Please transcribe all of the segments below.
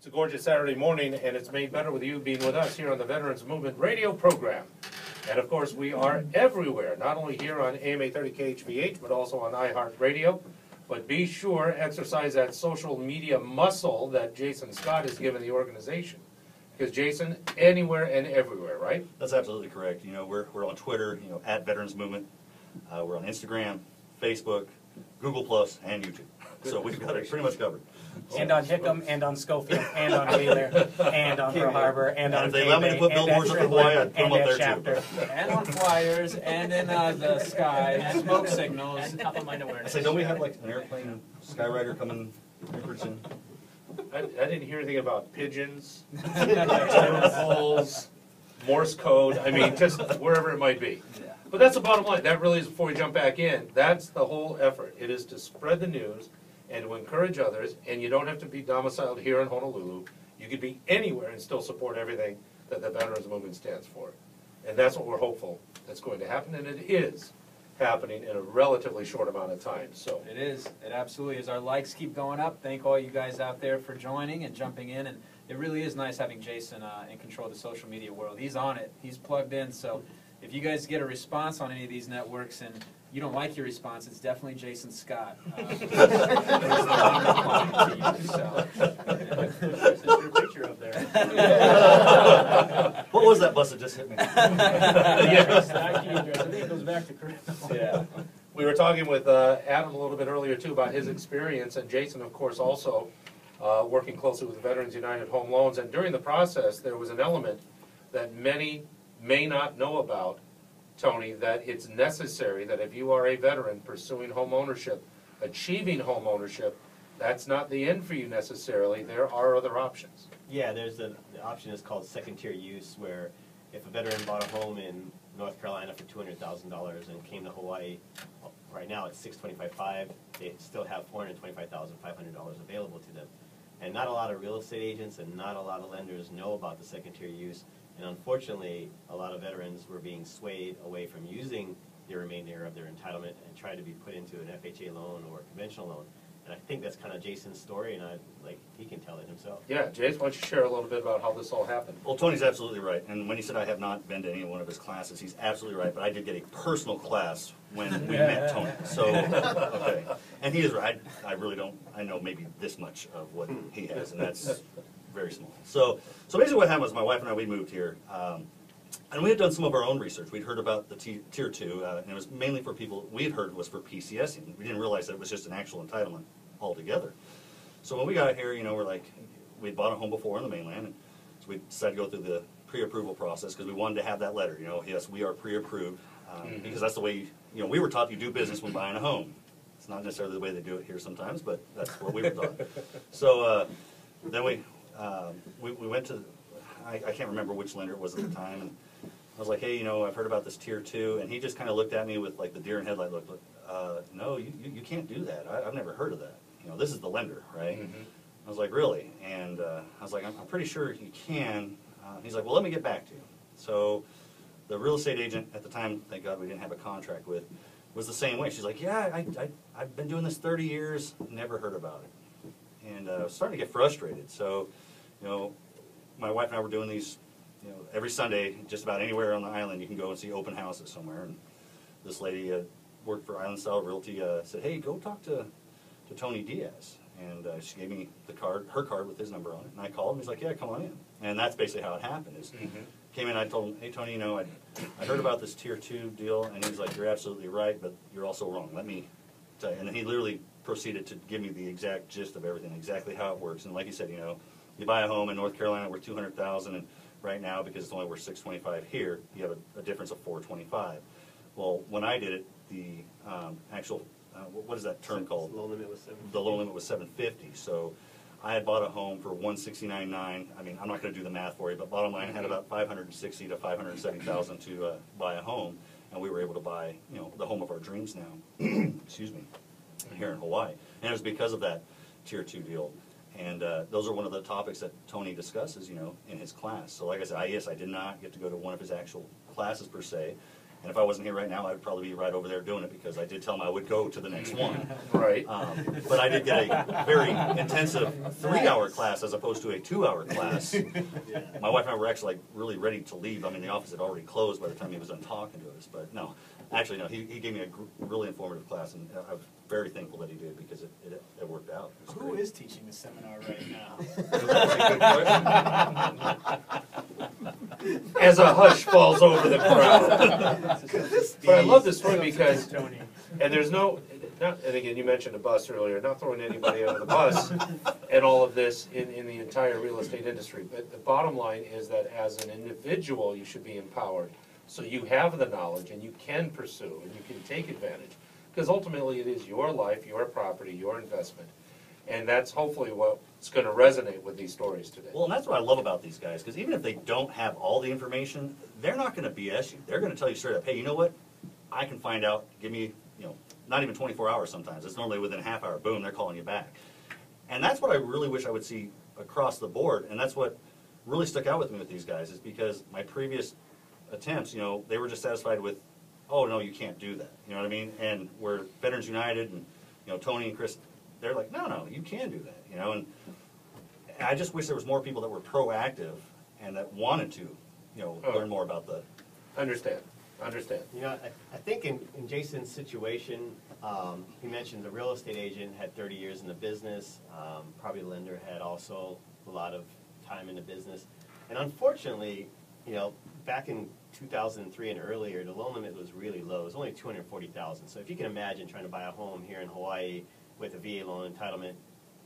It's a gorgeous Saturday morning, and it's made better with you being with us here on the Veterans Movement radio program. And of course, we are everywhere, not only here on AM 830 KHVH, but also on iHeartRadio. But be sure, exercise that social media muscle that Jason Scott has given the organization. Because Jason, anywhere and everywhere, right? That's absolutely correct. You know, we're on Twitter, you know, at Veterans Movement. We're on Instagram, Facebook, Google Plus, and YouTube. So we've got it pretty much covered. And on Hickam, and on Schofield, and on Wheeler, and on Pearl Harbor, and on if they allow me to put billboards up in Hawaii, I'd put them up there too. And on flyers, and in the sky, and smoke signals. And top of mind awareness. I say, don't we have like an airplane, Skyrider coming in person? I didn't hear anything about pigeons, tentacles, Morse code, I mean, just wherever it might be. But that's the bottom line. That really is, before we jump back in, that's the whole effort. It is to spread the news and to encourage others, and you don't have to be domiciled here in Honolulu. You could be anywhere and still support everything that the Veterans Movement stands for. And that's what we're hopeful that's going to happen, and it is happening in a relatively short amount of time. So it is. It absolutely is. Our likes keep going up. Thank all you guys out there for joining and jumping in. And it really is nice having Jason in control of the social media world. He's on it. He's plugged in. So if you guys get a response on any of these networks and you don't like your response, it's definitely Jason Scott. There's your picture up there. What was that bus that just hit me? Yes, I think it goes back to Chris. yeah. We were talking with Adam a little bit earlier too about his experience, and Jason, of course, also working closely with Veterans United Home Loans. And during the process, there was an element that many may not know about, Tony, that it's necessary that if you are a veteran pursuing home ownership, achieving home ownership, that's not the end for you necessarily. There are other options. Yeah, there's the option is called second-tier use, where if a veteran bought a home in North Carolina for $200,000 and came to Hawaii, right now it's $625,500. They still have $425,500 available to them. And not a lot of real estate agents and not a lot of lenders know about the second-tier use. And unfortunately, a lot of veterans were being swayed away from using the remainder of their entitlement and tried to be put into an FHA loan or a conventional loan. And I think that's kind of Jason's story, and he can tell it himself. Yeah, Jason, why don't you share a little bit about how this all happened? Well, Tony's absolutely right. And when he said I have not been to any one of his classes, he's absolutely right. But I did get a personal class when we met Tony. So, okay. And he is right. I really don't, I know maybe this much of what he has, and that's very small. So basically what happened was my wife and I, we moved here. And we had done some of our own research. We'd heard about the Tier 2, and it was mainly for people, we had heard was for PCSing. We didn't realize that it was just an actual entitlement altogether. So when we got here, you know, we'd bought a home before on the mainland, and so we decided to go through the pre-approval process because we wanted to have that letter, you know, yes, we are pre-approved, because that's the way, you know, we were taught you do business when buying a home. It's not necessarily the way they do it here sometimes, but that's what we were taught. So then we went to, I can't remember which lender it was at the time, and I was like, hey, you know, I've heard about this Tier 2, and he just kind of looked at me with like the deer in headlight look. No, you can't do that. I've never heard of that. You know, this is the lender, right? Mm-hmm. I was like, really? And I was like, I'm pretty sure you can. He's like, well, let me get back to you. So the real estate agent at the time, thank God we didn't have a contract with, was the same way. She's like, yeah, I've been doing this 30 years, never heard about it. And I was starting to get frustrated. So, you know, my wife and I were doing these, you know, every Sunday, just about anywhere on the island, you can go and see open houses somewhere. And this lady worked for Island Style Realty, said, hey, go talk to Tony Diaz. And she gave me the card, her card with his number on it. And I called him. He's like, yeah, come on in. And that's basically how it happened. Is came in, I told him, hey, Tony, you know, I heard about this Tier 2 deal. And he was like, you're absolutely right, but you're also wrong. Let me tell you. And then he literally proceeded to give me the exact gist of everything, exactly how it works. And like you said, you know, you buy a home in North Carolina worth $200,000, and right now, because it's only worth $625 here, you have a difference of $425. Well, when I did it, the actual what is that term called? The loan limit was $750. The loan limit was $750. So I had bought a home for $169,900. I mean, I'm not going to do the math for you, but bottom line, I had about $560,000 to $570,000 to buy a home, and we were able to buy, you know, the home of our dreams now. Excuse me, here in Hawaii, and it was because of that Tier 2 deal. And those are one of the topics that Tony discusses, you know, in his class. So like I said, yes, I did not get to go to one of his actual classes per se. And if I wasn't here right now, I'd probably be right over there doing it, because I did tell him I would go to the next one. Right. But I did get a very intensive 3-hour class as opposed to a 2-hour class. My wife and I were actually like really ready to leave. I mean, the office had already closed by the time he was done talking to us. But no, actually no, he gave me a really informative class, and I was very thankful that he did, because it worked out. It was Who great. is teaching the seminar right now? That was a good question. As a hush falls over the crowd. But I love this story because, Tony. and there's no, and again, you mentioned a bus earlier, not throwing anybody under the bus and all of this in the entire real estate industry. But the bottom line is that as an individual, you should be empowered. So you have the knowledge and you can pursue and you can take advantage. Because ultimately it is your life, your property, your investment. And that's hopefully what's going to resonate with these stories today. Well, and that's what I love about these guys, because even if they don't have all the information, they're not going to BS you. They're going to tell you straight up, hey, you know what? I can find out. Give me, not even 24 hours sometimes. It's normally within a half hour. Boom, they're calling you back. And that's what I really wish I would see across the board. And that's what really stuck out with me with these guys, is because my previous attempts, they were just satisfied with, oh, no, you can't do that. You know what I mean? And where Veterans United and, Tony and Chris, they're like, no, you can do that, and I just wish there was more people that were proactive and that wanted to, learn more about the. Understand. I think in Jason's situation, he mentioned the real estate agent had 30 years in the business. Probably the lender had also a lot of time in the business. And unfortunately, back in 2003 and earlier, the loan limit was really low. It was only $240,000. So if you can imagine trying to buy a home here in Hawaii with a VA loan entitlement,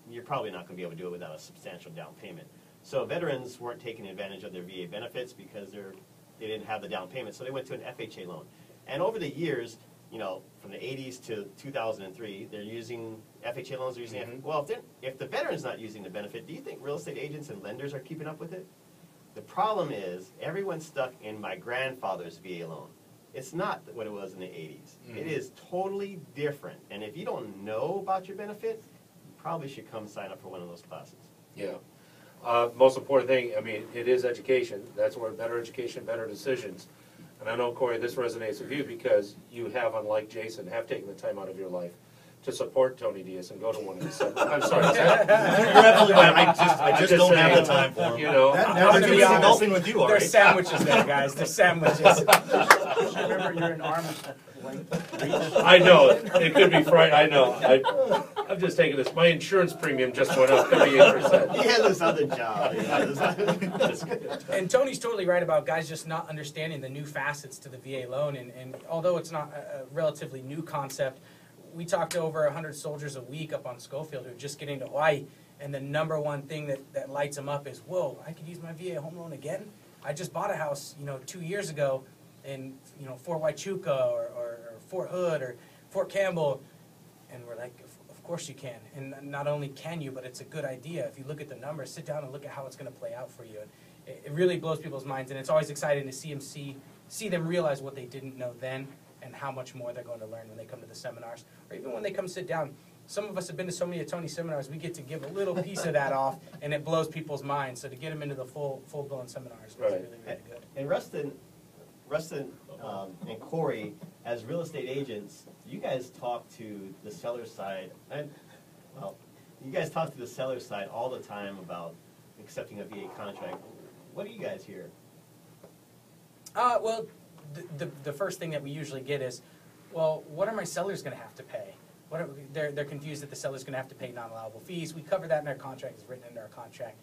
you're probably not going to be able to do it without a substantial down payment. So veterans weren't taking advantage of their VA benefits because they didn't have the down payment, so they went to an FHA loan. And over the years, from the 80s to 2003, they're using FHA loans. They're using well, if the veteran's not using the benefit, do you think real estate agents and lenders are keeping up with it? The problem is everyone's stuck in my grandfather's VA loan. It's not what it was in the 80s. It is totally different. And if you don't know about your benefit, you probably should come sign up for one of those classes. Yeah. Most important thing, it is education. That's where better education, better decisions. And I know, Corey, this resonates with you because you have, unlike Jason, have taken the time out of your life to support Tony Diaz and go to one of these. I'm sorry, is that? You're absolutely right. I just don't have the time for them. I'm too busy golfing with you already. There's sandwiches there, guys. There's sandwiches. Remember, you're an arm's length reach. I know, it could be fright, I know. I'm just taking this, my insurance premium just went up 38%. He has this other job. And Tony's totally right about guys just not understanding the new facets to the VA loan. And although it's not a relatively new concept, we talk to over 100 soldiers a week up on Schofield who are just getting to Hawaii. And the number one thing that lights them up is, whoa, I could use my VA home loan again? I just bought a house, 2 years ago in, Fort Huachuca or Fort Hood or Fort Campbell. And we're like, of course you can. And not only can you, but it's a good idea. If you look at the numbers, sit down and look at how it's going to play out for you. And it really blows people's minds. And it's always exciting to see them realize what they didn't know then and how much more they're going to learn when they come to the seminars. Or even when they come sit down. Some of us have been to so many of Tony's seminars, we get to give a little piece of that off, and it blows people's minds. So to get them into the full-blown seminars is really, really good. And Rustin and Corey, as real estate agents, you guys talk to the seller side, you guys talk to the seller side all the time about accepting a VA contract. What do you guys hear? Well, the first thing that we usually get is, well, what are my sellers going to have to pay? They're confused that the seller's going to have to pay non-allowable fees. We cover that in our contract. It's written into our contract.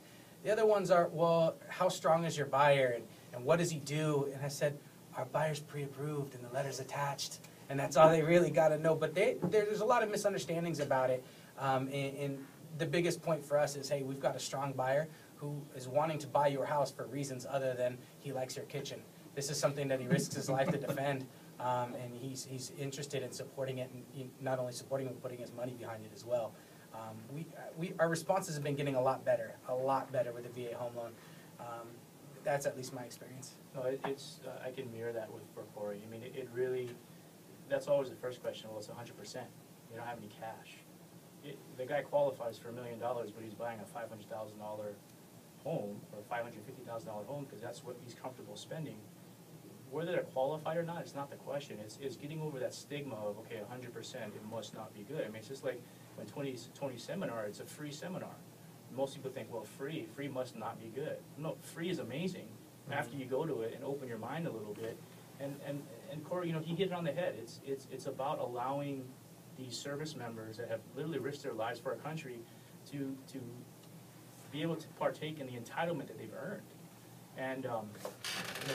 The other ones are, well, how strong is your buyer, and what does he do? And I said, our buyer's pre-approved and the letter's attached, and that's all they really got to know. But there's a lot of misunderstandings about it, and the biggest point for us is, hey, we've got a strong buyer who is wanting to buy your house for reasons other than he likes your kitchen. This is something that he risks his life to defend, and he's interested in supporting it, and not only supporting it, but putting his money behind it as well. Our responses have been getting a lot better with the VA home loan. That's at least my experience. No, it's I can mirror that for Corey. I mean, it really, that's always the first question. Well, it's 100%. You don't have any cash. The guy qualifies for $1 million, but he's buying a $500,000 home or $550,000 home because that's what he's comfortable spending. whether they're qualified or not, it's not the question. It's getting over that stigma of, okay, 100%, it must not be good. I mean, it's just like when Tony's seminar, it's a free seminar. Most people think, well, free must not be good. No, free is amazing after you go to it and open your mind a little bit. And Corey, you know, he hit it on the head. It's about allowing these service members that have literally risked their lives for our country to be able to partake in the entitlement that they've earned. And you know,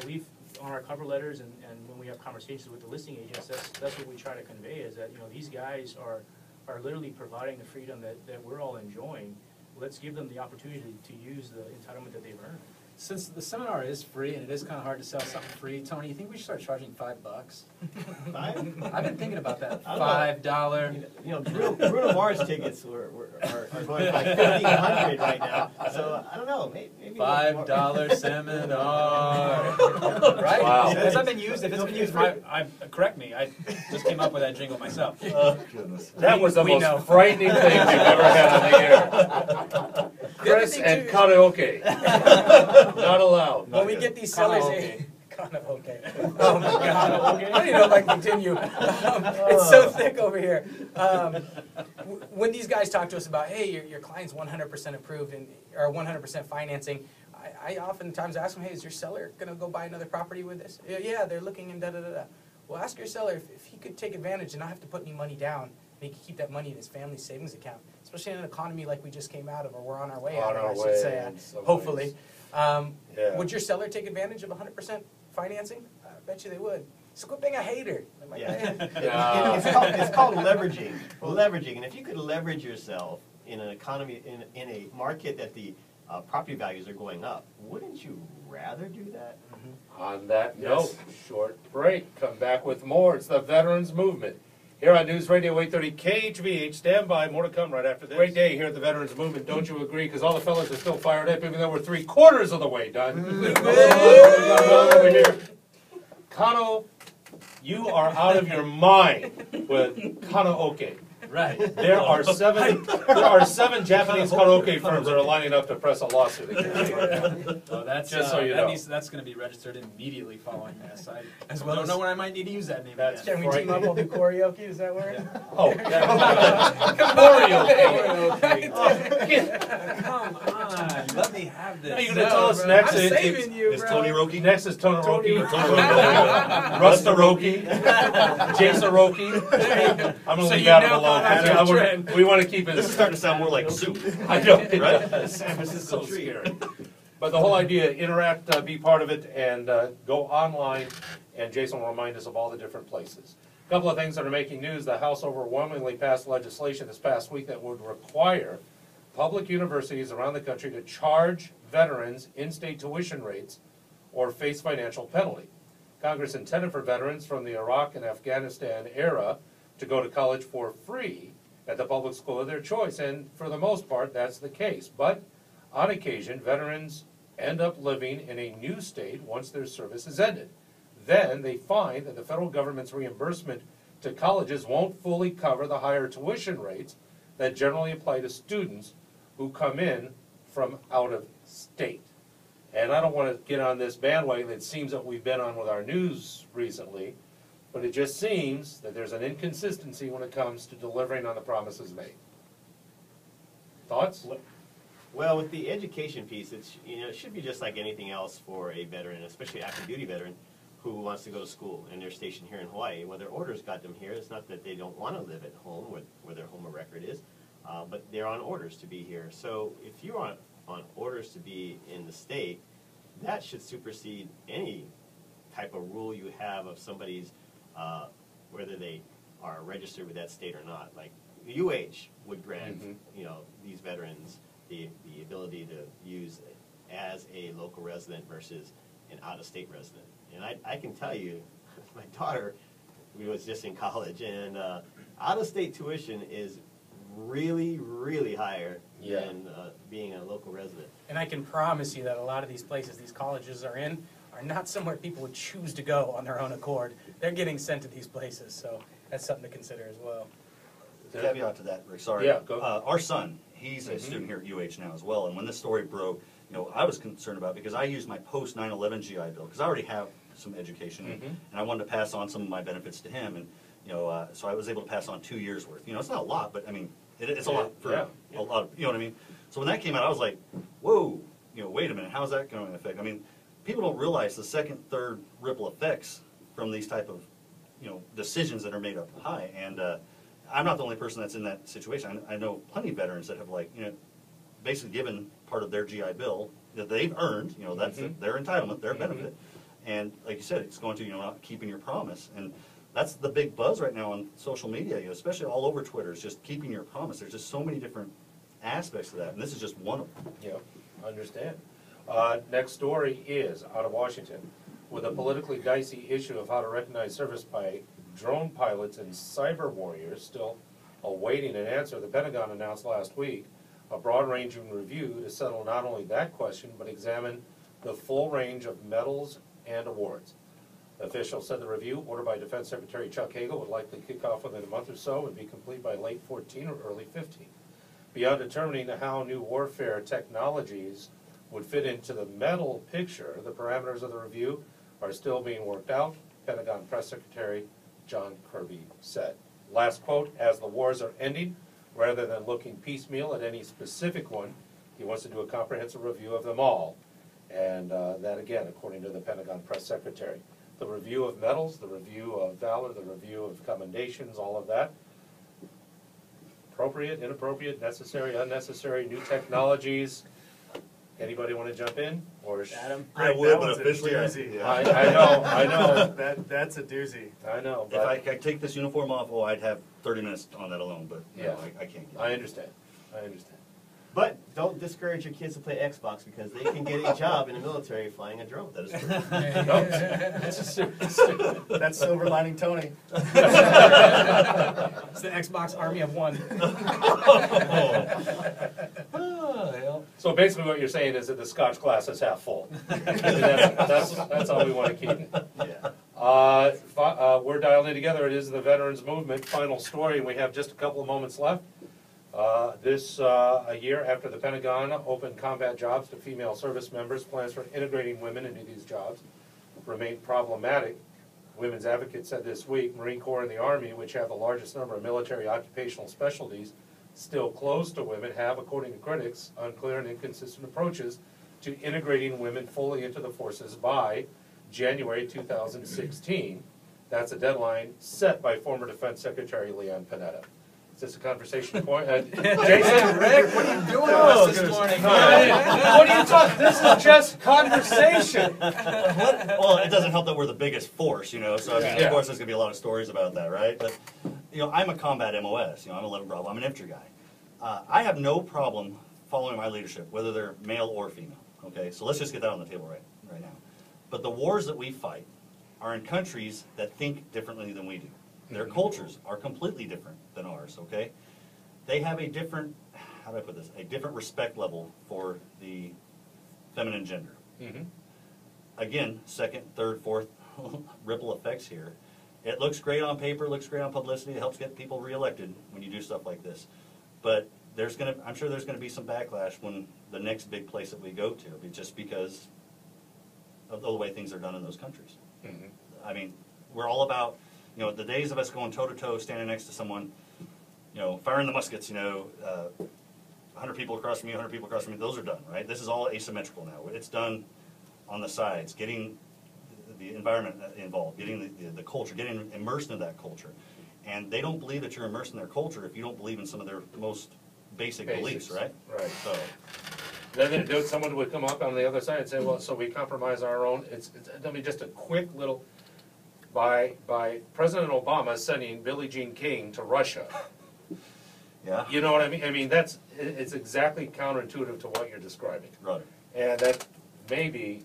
we've on our cover letters and when we have conversations with the listing agents, that's what we try to convey, is that, you know, these guys are literally providing the freedom that we're all enjoying. Let's give them the opportunity to use the entitlement that they've earned. Since the seminar is free and it is kind of hard to sell something free, Tony, you think we should start charging $5? I've been thinking about that. $5. You know, Bruno Mars tickets are going for like $1,500 right now. So I don't know, maybe $5 seminar. Right? Wow. Has that been used? If it's been used, correct me. I just came up with that jingle myself. That was the We most know. frightening thing we've ever had on the air. Chris and karaoke. Not allowed. When we get these sellers, Karaoke. kind of okay. Oh my God! I don't even know if I can continue. It's so thick over here. When these guys talk to us about, hey, your client's 100% approved or 100% financing, I oftentimes ask them, hey, is your seller gonna go buy another property with this? Yeah, they're looking and da da da da. Well, ask your seller if he could take advantage and not have to put any money down. He could keep that money in his family's savings account, especially in an economy like we just came out of, or we're on our way out of, I should say, hopefully. Yeah. Would your seller take advantage of 100% financing? I bet you they would. So quit being a hater. Like, Yeah. Yeah. It's called leveraging. Leveraging, and if you could leverage yourself in an economy, in a market that the property values are going up, wouldn't you rather do that? On that note, short break. Come back with more. It's the Veterans Movement. Here on News Radio 830 KHVH. Stand by. More to come right after this. Great day here at the Veterans Movement. Don't you agree? Because all the fellas are still fired up, even though we're 3/4 of the way done. Over here. Kano, you are out of your mind with karaoke. Right. There are seven Japanese karaoke firms that are lining up to press a lawsuit against you right now. Well, that's Just so you know. that's going to be registered immediately following this. I As well don't as- know when I might need to use that name. That's again. Can we team up? We'll do karaoke. Is that where? Oh, karaoke. Come on, let me have this. Are you going to tell us next? I'm saving you, Is bro. Tony Roki? Next is Tonaroki, Rustaroki, Jasonoki. I'm going to leave that alone. We want to keep This is it. starting to sound more like soup. I know, it Right? does. San This is Francisco so treat. scary. But the whole idea, interact, be part of it, and go online, and Jason will remind us of all the different places. A couple of things that are making news. The House overwhelmingly passed legislation this past week that would require public universities around the country to charge veterans in-state tuition rates or face financial penalty. Congress intended for veterans from the Iraq and Afghanistan era to go to college for free at the public school of their choice, and for the most part, that's the case. But on occasion, veterans end up living in a new state once their service is ended. Then they find that the federal government's reimbursement to colleges won't fully cover the higher tuition rates that generally apply to students who come in from out of state. And I don't want to get on this bandwagon that seems that we've been on with our news recently, but it just seems that there's an inconsistency when it comes to delivering on the promises made. Thoughts? Well, with the education piece, it should be just like anything else for a veteran, especially active duty veteran, who wants to go to school and they're stationed here in Hawaii. Well, their orders got them here. It's not that they don't want to live at home where their home of record is, but they're on orders to be here. So if you're on orders to be in the state, that should supersede any type of rule you have of somebody's, whether they are registered with that state or not. Like UH would grant, these veterans the ability to use as a local resident versus an out-of-state resident. And I can tell you, my daughter was just in college, and out-of-state tuition is really, really higher than being a local resident. And I can promise you that a lot of these places these colleges are in are not somewhere people would choose to go on their own accord. They're getting sent to these places, so that's something to consider as well. Caveat to that, Rick, sorry. Yeah, go. Our son, he's a student here at UH now as well, and when this story broke, I was concerned about it because I used my post 9/11 GI Bill, because I already have some education, Mhm. and I wanted to pass on some of my benefits to him, and so I was able to pass on 2 years worth. It's not a lot, but I mean, it's a lot for Yeah. a lot of, what I mean? So when that came out, I was like, whoa, wait a minute, how's that going to affect? I mean, people don't realize the second, third ripple effects from these type of, decisions that are made up high. And I'm not the only person that's in that situation. I know plenty of veterans that have basically given part of their GI Bill that they've earned, that's their entitlement, their benefit. And like you said, it's going to, not keeping your promise. And that's the big buzz right now on social media, especially all over Twitter, is just keeping your promise. There's just so many different aspects to that, and this is just one of them. Yeah, I understand. Next story is out of Washington. With a politically dicey issue of how to recognize service by drone pilots and cyber warriors still awaiting an answer, the Pentagon announced last week a broad-ranging review to settle not only that question, but examine the full range of medals and awards. Officials said the review, ordered by Defense Secretary Chuck Hagel, would likely kick off within a month or so and be complete by late 14 or early 15. Beyond determining how new warfare technologies would fit into the medal picture, the parameters of the review are still being worked out, Pentagon Press Secretary John Kirby said. Last quote, as the wars are ending, rather than looking piecemeal at any specific one, he wants to do a comprehensive review of them all. And that, again, according to the Pentagon Press Secretary. The review of medals, the review of valor, the review of commendations, all of that. Appropriate, inappropriate, necessary, unnecessary, new technologies. Anybody want to jump in? Or Adam? I Greg, would, that but one's a officially, doozy. I know. That's a doozy. I know, If I but could take this uniform off, I'd have 30 minutes on that alone, but Yeah. I can't get it. I understand. But don't discourage your kids to play Xbox because they can get a job in the military flying a drone. That is true. That's silver lining Tony. It's the Xbox Army of One. So basically what you're saying is that the Scotch glass is half full. That's how we want to keep it. Yeah. We're dialed in together. It is the Veterans Movement final story, and we have just a couple of moments left. A year after the Pentagon opened combat jobs to female service members, plans for integrating women into these jobs remain problematic. Women's Advocate said this week, Marine Corps and the Army, which have the largest number of military occupational specialties still closed to women, have, according to critics, unclear and inconsistent approaches to integrating women fully into the forces by January 2016. That's a deadline set by former Defense Secretary Leon Panetta. Is this a conversation point? Jason? Rick, what are you doing to us this morning? What are you talking? This is just conversation. Well, it doesn't help that we're the biggest force, so I mean, Yeah. of course there's going to be a lot of stories about that, right? But, I'm a combat MOS, I'm 11 Bravo, I'm an infantry guy. I have no problem following my leadership, whether they're male or female, okay? So let's just get that on the table right now. But the wars that we fight are in countries that think differently than we do. Their cultures are completely different than ours, okay? They have a different, how do I put this, a different respect level for the feminine gender. Mhm. Again, second, third, fourth ripple effects here. It looks great on paper, looks great on publicity, it helps get people reelected when you do stuff like this. But I'm sure there's gonna be some backlash when the next big place that we go to, just because of the way things are done in those countries. Mhm. I mean, we're all about, the days of us going toe-to-toe, standing next to someone, firing the muskets, 100 people across from you, 100 people across from you, those are done, right? This is all asymmetrical now. It's done on the sides, getting the environment involved, getting the culture, getting immersed in that culture. And they don't believe that you're immersed in their culture if you don't believe in some of their most basic beliefs, right? Right. So, Then someone would come up on the other side and say, well, so we compromise our own. I mean, just a quick little, by President Obama sending Billie Jean King to Russia. yeah, You know what I mean? I mean, it's exactly counterintuitive to what you're describing. right. And that may be,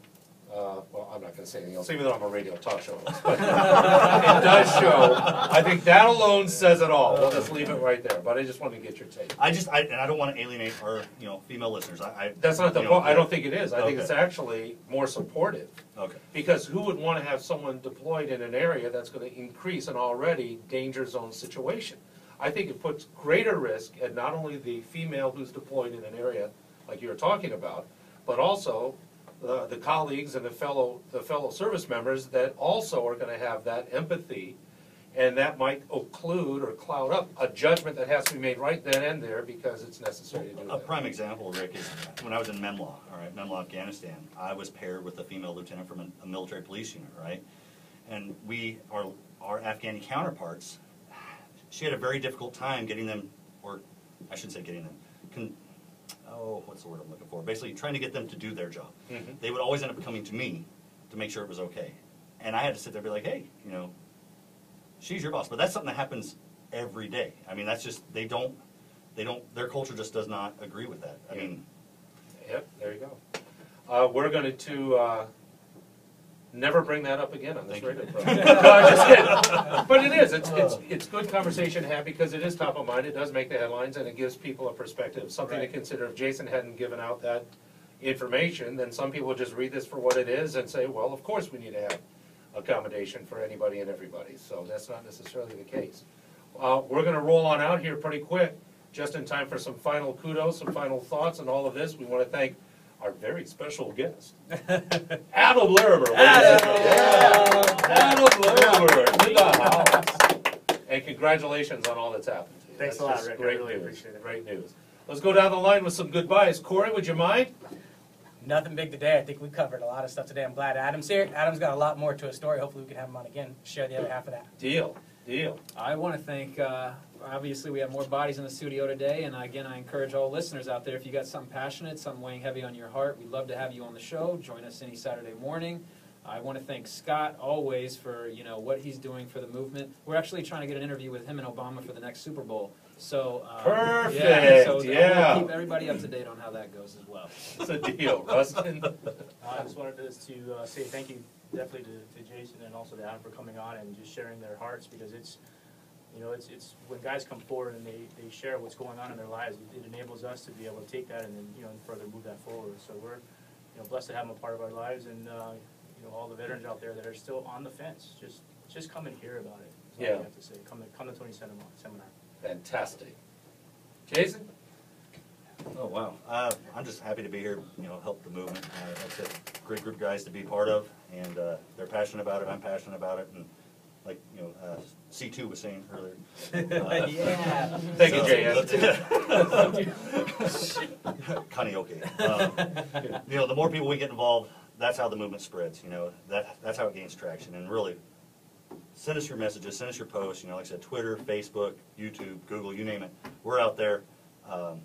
well, I'm not going to say anything else, even though I'm a radio talk show host. But it does show, I think that alone says it all. We'll just leave it right there. But I just wanted to get your take. And I don't want to alienate our, female listeners. That's not the point. I don't think it is. I think Okay. it's actually more supportive. Okay. Because who would want to have someone deployed in an area that's going to increase an already danger zone situation? I think it puts greater risk at not only the female who's deployed in an area like you were talking about, but also the colleagues and the fellow service members that also are going to have that empathy, and that might occlude or cloud up a judgment that has to be made right then and there because it's necessary to do A that. prime example, Rick, is when I was in MEMLA, all right, MEMLA, Afghanistan, I was paired with a female lieutenant from a military police unit, right? And our Afghani counterparts, she had a very difficult time getting them, or I shouldn't say getting them, what's the word I'm looking for? Basically trying to get them to do their job. Mm-hmm. They would always end up coming to me to make sure it was okay. And I had to sit there and be like, hey, you know, she's your boss. But that's something that happens every day. I mean, that's just, their culture just does not agree with that. I mean. Yep, there you go. We're going to never bring that up again on this radio program. No, I'm just kidding. But it is. It's good conversation to have because it is top of mind. It does make the headlines and it gives people a perspective, something to consider. If Jason hadn't given out that information, then some people would just read this for what it is and say, well, of course we need to have accommodation for anybody and everybody. So that's not necessarily the case. We're going to roll on out here pretty quick, just in time for some final kudos, some final thoughts, and all of this. We want to thank our very special guest, Adam Larimer. Adam Larimer in the house. And congratulations on all that's happened to you. Thanks a lot, Rick. I really appreciate it. Great news. Let's go down the line with some goodbyes. Corey, would you mind? Nothing big today. I think we covered a lot of stuff today. I'm glad Adam's here. Adam's got a lot more to his story. Hopefully we can have him on again, share the other half of that. Deal. I want to thank, obviously we have more bodies in the studio today, and again, I encourage all listeners out there, if you got something passionate, something weighing heavy on your heart, we'd love to have you on the show. Join us any Saturday morning. I want to thank Scott always for, you know, what he's doing for the movement. We're actually trying to get an interview with him and Obama for the next Super Bowl. So, perfect. So we'll keep everybody up to date on how that goes as well. It's a deal, Rustin. I just wanted to say thank you definitely to Jason and also to Adam for coming on and just sharing their hearts, because it's, you know, it's when guys come forward and they share what's going on in their lives, it enables us to be able to take that and then, you know, and further move that forward. So we're, you know, blessed to have them a part of our lives, and you know, all the veterans out there that are still on the fence, just come and hear about it. That's all I have to say. Come to Tony seminar. Fantastic. Jason? Oh, wow. I'm just happy to be here, you know, help the movement. It's a great group of guys to be part of, and they're passionate about it, I'm passionate about it, and like, you know, C2 was saying earlier. Yeah. Thank you, Jay. Karaoke. You know, the more people we get involved, that's how the movement spreads, you know. That's how it gains traction, and really, send us your messages, send us your posts, you know, like I said, Twitter, Facebook, YouTube, Google, you name it. We're out there, and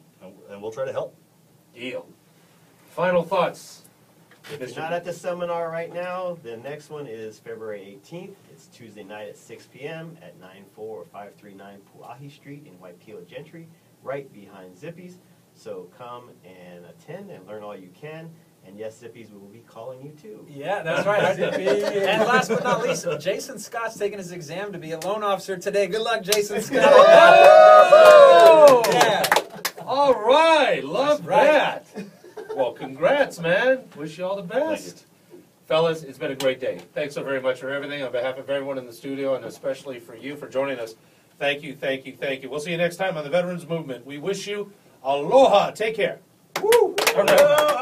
we'll try to help. Deal. Final thoughts? If you're not at the seminar right now, the next one is February 18th. It's Tuesday night at 6 p.m. at 94539 Puahi Street in Waipio Gentry, right behind Zippy's. So come and attend and learn all you can. And yes, Zippy's will be calling you too. Yeah, that's right. And last but not least, Jason Scott's taking his exam to be a loan officer today. Good luck, Jason Scott. Oh! Yeah. All right, love that. Well, congrats, man. Wish you all the best. Fellas, it's been a great day. Thanks so very much for everything. On behalf of everyone in the studio, and especially for you for joining us, thank you, thank you, thank you. We'll see you next time on the Veterans Movement. We wish you aloha. Take care. Woo! All right.